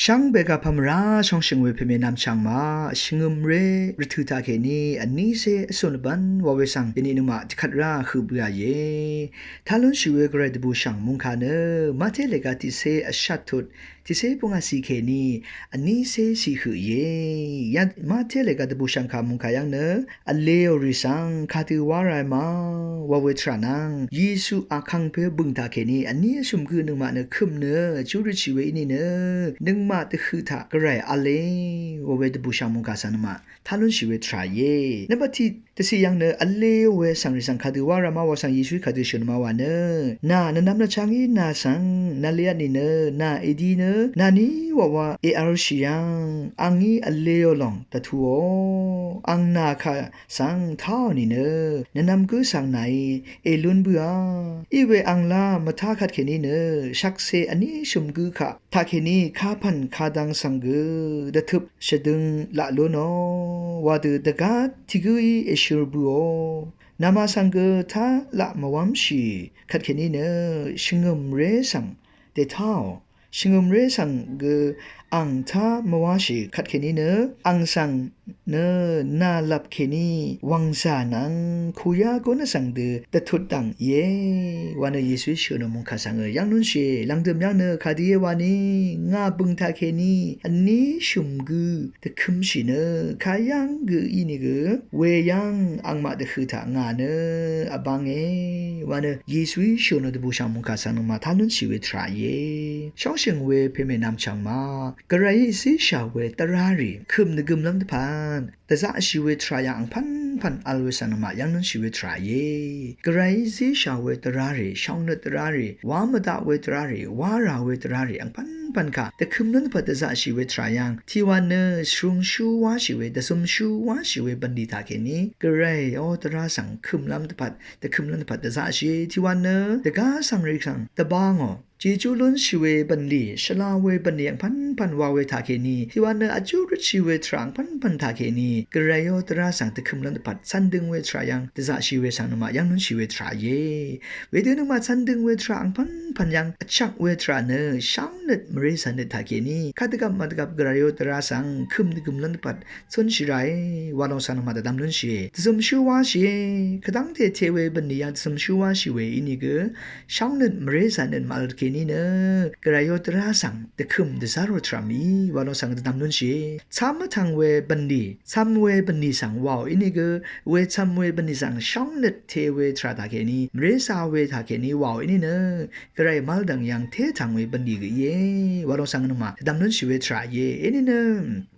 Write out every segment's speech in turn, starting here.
ช่างเบกาพมราช่องชิงเวพเมนำช่างมาชิงเรรทุตาเคนีอันนี้เสสุนบันวาเวสังเดนินุมาที่ขัดราคือเบียเยทาลุนชิเวกรดบูช่างมุงคาเนมาเทเลกาติเซอชัดทุดที่เซปุงอาสีเคนีอันนี้เซสีคือเยยัดมาเทเลกาตบูช่างคามุงคายังเนอเลโอริสังคาติวารายมาวาเวทรานังยิสุอาคังเพบึงตาเคนีอันนี้สุมคือนึงมาเนคึมเนจูริชิเวนี่เนนึงมาตะคือทากระไรอเลวาเวตบูช่างมุงคาสันมาทาลุนชิเวทราเยนบัติตะสียังเนอเลเวสังริสังคาติวารามาวาสังยิสุคาติชนมาวาเนนานันนำนาช่างอีนาสังนาเลียนี่เนนาเอดีเนนานี่ว่าเออาร์ชิยังอังนี้อเลโอลองตะทัวอังนาคาสังท้าวนี่เนนันนำกูสังไหนเอลุนบัวอีเวอังลามาท่าขัดเคนี่เนชักเซอันนี้ชุมกูค่ะท่าเคนี่ข้าพันข้าดังสังกูดะทุบชะดึงละโลโนวาดูดะกาทิกุยเอชิรบัวนามาสังกูท่าละมาวามชีขัดเคนี่เนชิงมเรสังเตท้าวชิงมเรสังกูอังท่ามาวาชีขัดเคนี่เนอังสังเนนาลับเคนี่วังซานังคุยาโกนสังเดตะทุดดังเยวันเยซูชนมุงคาสังยังนุนเชลังเดมยังเนคาดีเยวานีงาบึงทาเคนี่อันนี้ชุมกูตะคุมชิเนคายังกูอีนี่กูเวยังอังมาตะคือทางาเนอบังเอวันเยซูชนตะบูชามุงคาสังมาทานุนชิเวทราเยช่องเชิงเวเพเมนามชังมากระไรสิชาวเวตรารีคุมนกุมลำตะพานแต่จะชีวิตทรายังพันอัลเวสันมายังนั้นชีวิตทรายกระไรสิชาวเวตรารีช่องนตรารีวามดาเวตรารีวาราเวตรารีอังพันค่ะแต่คุมนั้นพัดจะชีวิตทรายังที่วันเนชุงชูวาชีวิตแต่สมชูวาชีวิตบันดีตาเกนี้กระไรโอตราสังคุมลำตะพัดแต่คุมนั้นพัดจะชีที่วันเนแต่กาสังริสังแต่บางอ๋อจีจูลุนชิเวบันลีชลาเวบันเนียงพันวาเวทาเคนีที่วันเนอจูรุชิเวทรังพันทาเคนีกระไรโอตราสังตะคุมลันตปัดสันดึงเวทรายังตะจะชิเวสังนมายังนุนชิเวทราเยเวเดนมาสันดึงเวทรังพันยังชักเวทราเนช่างนึดมริสันนึดทาเคนีคาตกับมาตกับกระไรโอตราสังคุมตะคุมลันตปัดสนชิไรวาลองสันมาตะดำนุนชีตะสมชูวาชีกระดังเทเวบันนียังตะสมชูวาชีเวอินิกช่างนึดมริสันนึดมาลเคนี่เนกระยอตราสังตะคุมตะซาโรทรามีวาลองสังตะดำนุนชีซ้ำมาทางเวบันดีซ้ำเวบันดีสังวาวอินิกเวซ้ำเวบันดีสังช่องนึดเทเวทราตาเคนี่มริสาเวทาเคนี่วาวอินิเนกระยมัลดังยังเททางเวบันดีกเยวาลองสังนมาดำนุนชีเวทราเยอินิเน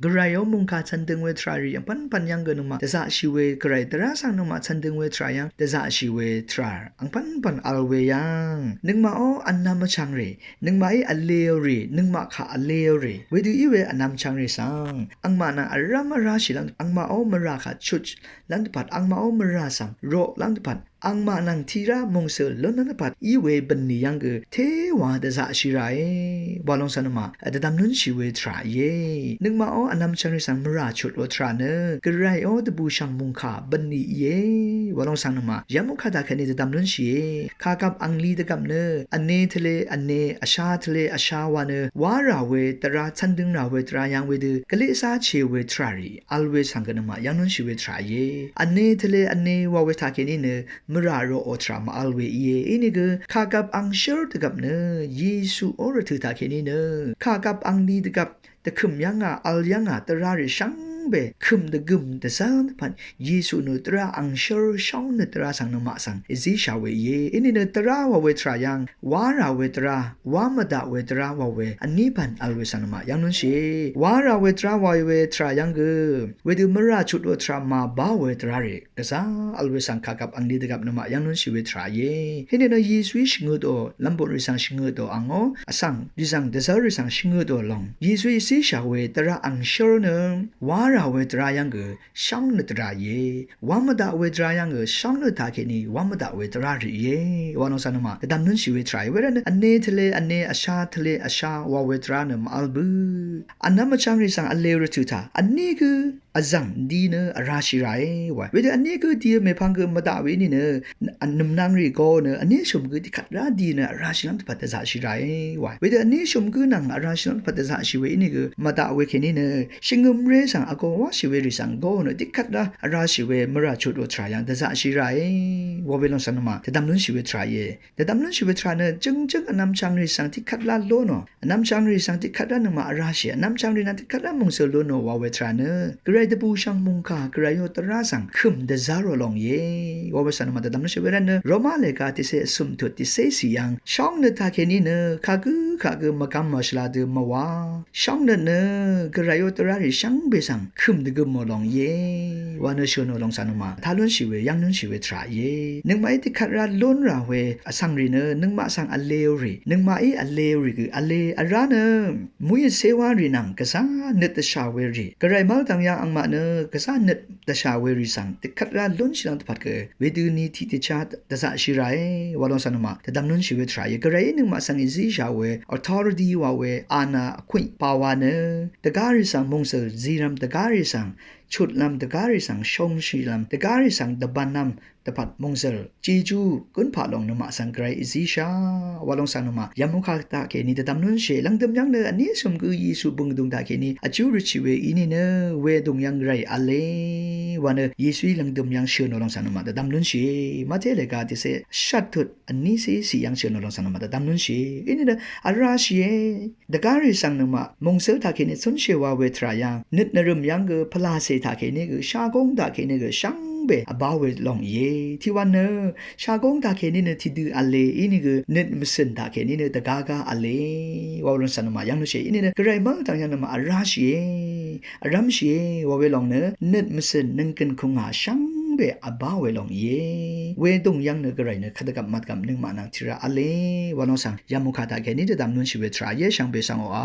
กระยมุงคาชันดึงเวทรารียังพันยังเกนมาตะซาชีเวกระยตราสังนมาชันดึงเวทรายังตะซาชีเวทราอังพันอัลเวยังนึงมาอ้ออันนามชังเรนึงมาไออัลเลวรีนึงมาขาอัลเลวรีเวดูอีเวอันนำชังเรสังอังมานาอารามราชิลังอังมาโอมราขาชุดลันตปัดอังมาโอมราสังโรลันตปัดอังมานังทีรามงเซลลนันปัดอีเวบันนียังเกเทวาดะซาชิไรบอลองสันมาอดะดำนุนชิเวทราเยนึงมาโออันนำชังเรสังมราชุดโอทราเนกระไรโอตบูชังมุงขาบันนีเยบอลองสันมายามุขดาคันนี้จะดำนุนชีข้ากับอังลีตะกับเนอันเนทะเลอันเนอาชาทะเลอาชาวาเนวาราเวตราชันดึงราเวตรายังเวดกะเลซาเชเวทรารีอัลเวสังกันมายังนุนชิเวทราเยอันเนทะเลอันเนวาเวทาเคนี่เนมราโรโอทรามาอัลเวเยอินิกข้ากับอังเชอร์ตะกับเนเยซูโอรทุตาเคนี่เนข้ากับอังลีตะกับตะคุมยังอัลยังตราริชังเบคุมตะกุมตะซานพันเยซูนุตราอังเชอร์ช่องนุตราสังนมาสังอิซิชาเวเยอินินุตราวาเวทรายังวาราเวตราวามดาเวตราวาเวอันนี้พันอัลเวสันมายังนุนเชวาราเวตราวาเวทรายังเกเวดูมราชุดโอทรามาบาเวตราเรกะซาอัลเวสังคากับอังลีตะกับนมายังนุนชิเวทราเยเฮเนนเยซูชิงโดลัมโบริสังชิงโดอังโออสังดิสังเดซาริสังชิงโดลองเยซูอิซิชาเวตราอังเชอร์เนวาราเวตรายังเกช่องนตราเยวามดาเวตรายังเกช่องนตาเคนีวามดาเวตรารีเยวานอสันมาดำนุนชิเวทราเวรนอันเนทะเลอันเนอาชาทะเลอาชาวาเวตรานมอัลบูอันนั้นมาจังริสังอัลเลรทุตาอันนี้คือ อาจังดีเนอราชิไรวะเวลาอันนี้ก็ดีไม่พังก็มาด่าเวนี่เนออันนุ่มนางรีโกเนออันนี้ชมก็ที่ขัดราดีเนอราชิลัมปัตตาสาชิไรวะเวลาอันนี้ชมก็นังราชิลัมปัตตาสาชิเวนี่ก็มาด่าเวแค่นี้เนอชิงมเรสังอากว่าชิเวริสังโกเนอที่ขัดราราชิเวมราชุดอุตรายังตาสาชิไรวะเวลองสันมาแต่ดำนุนชิเวทรายแต่ดำนุนชิเวทราเนอจึงน้ำจังริสังที่ขัดราโลเนอน้ำจังริสังที่ขัดราหนึ่งมาราชิน้ำจังรินันที่ขัดรามงเซโลโนวะเวทราเนอกระไรตะบูช่างมุงคากระไรโยตราสังคุมเดซาโรลองเยวะเวสันมาแต่ดำนุนชิเวรันเนอโรมาเลกาติเสสุมทุติเสสียังช่องเนตาเคนีเนอขากึมากำมาชลาดมาวาช่องเนกระไรโยตราริช่างเบสังคุมเดกมลองเยวาเนชโนลองสันมาทาลุนชิเวยังนุนชิเวทรานึงมาติขัดราล้นราเวอสังรีเนนึงมาสังอเลวรีนึงมาอเลวรีคืออเลอราเนมุยเสวารีนังกษาเนตชาเวรีกระไรมาตังยังอังมาเนกษาเนตชาเวรีสังติขัดราล้นชิลังตพัดเกเวดูนีทิติชาตสะชิไรวาลองสันมาแต่ดำนุนชิเวทรายกระไรนึงมาสังอิซิชาเว authority วาเวอานาควินปาวาเนตการิสังมงเซซีรัมตการิสังชุดลำตการิสังชงชีลำตการิสังตบันนำตพัดมงเซลจีจูกุนผาลงนมาสังไกรอิซิชาวาลองสันมายามุขะตาเคนีตดำนุนเชลังดำยังเนอันนี้สมกุยสุบุงดุงตาเคนีอจูริชิเวอินีเนเวดุงยังไรอเลวานเยสุลังดำยังเชนอลองสันมาตดำนุนเชมาเทเลกาติเซชัดทุดอันนี้เซสียังเชนอลองสันมาตดำนุนเชอินีเนอาราชีตการิสังนมามงเซลตาเคนีสนเชวาเวทรายังนิดนรุมยังกพลาเซตาเคนีกชากงตาเคนีกช่างเบอบาวเวลองเยที่วันเนชากงตาเคนี่เนที่ดูอเลอินี่ก็เน็ตมิสนตาเคนี่เนตะกากาอเลวาวลอนสันมายังนุเชอินี่เนกระไรมังตังยังนมาอาราชีอารามชีวาวเวลองเนเน็ตมิสนนึงกันคงหาช่างเบอบาวเวลองเยเวดงยังเนกระไรเนขัดกับมัดกับนึงมานังทิระอเลวาลองสังยามุขตาเคนี่จะดำนุนชีเวทรายช่างเบสังโออา